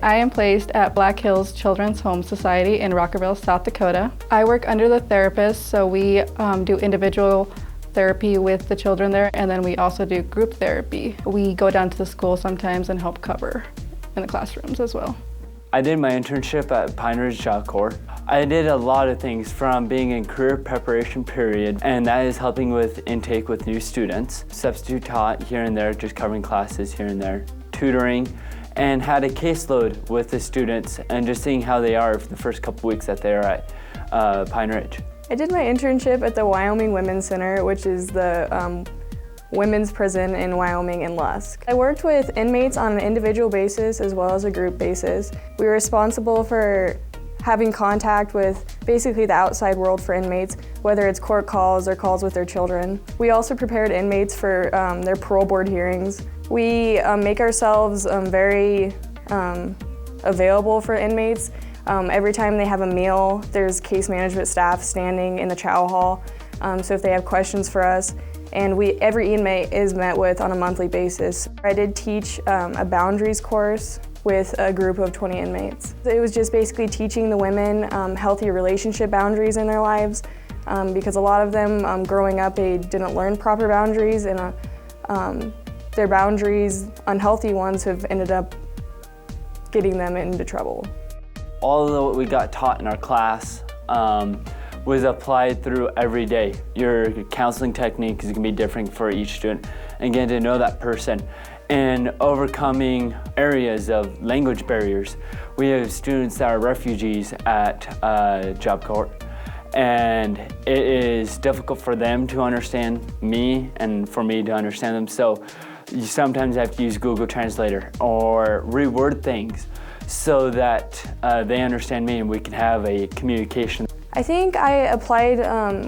I am placed at Black Hills Children's Home Society in Rockerville, South Dakota. I work under the therapist, so we do individual therapy with the children there, and then we also do group therapy. We go down to the school sometimes and help cover in the classrooms as well. I did my internship at Pine Ridge Job Corps. I did a lot of things from being in career preparation period, and that is helping with intake with new students, substitute taught here and there, just covering classes here and there, tutoring, and had a caseload with the students and just seeing how they are for the first couple weeks that they are at Pine Ridge. I did my internship at the Wyoming Women's Center, which is the women's prison in Wyoming and Lusk. I worked with inmates on an individual basis as well as a group basis. We were responsible for having contact with basically the outside world for inmates, whether it's court calls or calls with their children. We also prepared inmates for their parole board hearings. We make ourselves very available for inmates. Every time they have a meal, there's case management staff standing in the chow hall, so if they have questions for us. And every inmate is met with on a monthly basis. I did teach a boundaries course with a group of 20 inmates. It was just basically teaching the women healthy relationship boundaries in their lives, because a lot of them growing up, they didn't learn proper boundaries, and their boundaries, unhealthy ones, have ended up getting them into trouble. All of what we got taught in our class was applied through every day. Your counseling technique is going to be different for each student, and getting to know that person and overcoming areas of language barriers. We have students that are refugees at Job Corps, and it is difficult for them to understand me and for me to understand them, so you sometimes have to use Google Translator or reword things so that they understand me and we can have a communication. I think I applied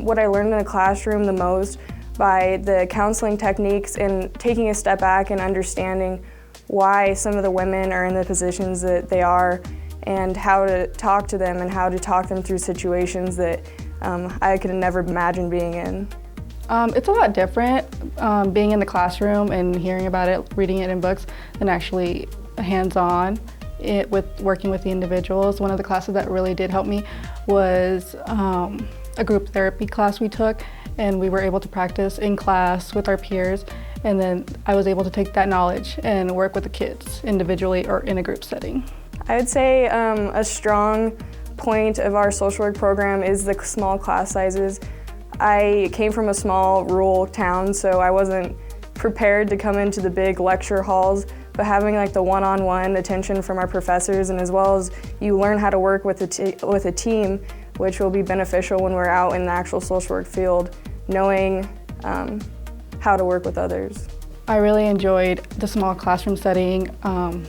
what I learned in the classroom the most by the counseling techniques and taking a step back and understanding why some of the women are in the positions that they are, and how to talk to them and how to talk them through situations that I could never imagine being in. It's a lot different being in the classroom and hearing about it, reading it in books, than actually hands-on with working with the individuals. One of the classes that really did help me was a group therapy class we took, and we were able to practice in class with our peers, and then I was able to take that knowledge and work with the kids individually or in a group setting. I would say a strong point of our social work program is the small class sizes. I came from a small rural town, so I wasn't prepared to come into the big lecture halls, but having like the one-on-one attention from our professors, and as well as you learn how to work with a team, which will be beneficial when we're out in the actual social work field, knowing how to work with others. I really enjoyed the small classroom setting,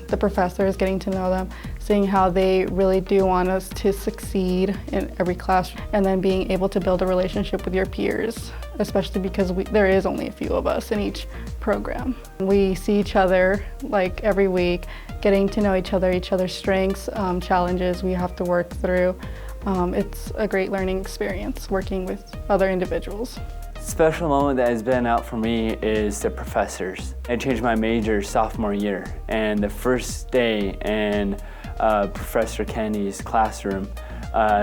the professors, getting to know them, seeing how they really do want us to succeed in every class, and then being able to build a relationship with your peers, especially because there is only a few of us in each program. We see each other like every week, getting to know each other's strengths, challenges we have to work through. It's a great learning experience working with other individuals. Special moment that has been out for me is the professors. I changed my major sophomore year, and the first day in Professor Kenny's classroom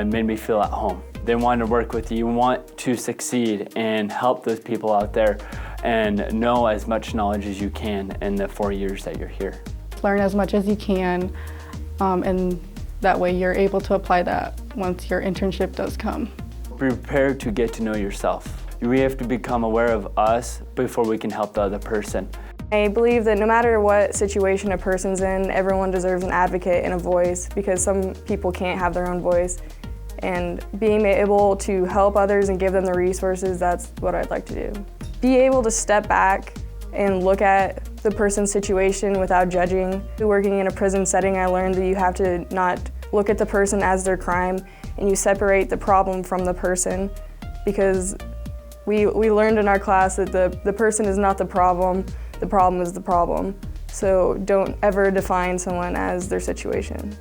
made me feel at home. They want to work with you, you want to succeed and help those people out there and know as much knowledge as you can in the 4 years that you're here. Learn as much as you can, and that way you're able to apply that once your internship does come. Be prepared to get to know yourself. We have to become aware of us before we can help the other person. I believe that no matter what situation a person's in, everyone deserves an advocate and a voice, because some people can't have their own voice. And being able to help others and give them the resources, that's what I'd like to do. Be able to step back and look at the person's situation without judging. Working in a prison setting, I learned that you have to not look at the person as their crime, and you separate the problem from the person, because we learned in our class that the person is not the problem is the problem. So don't ever define someone as their situation.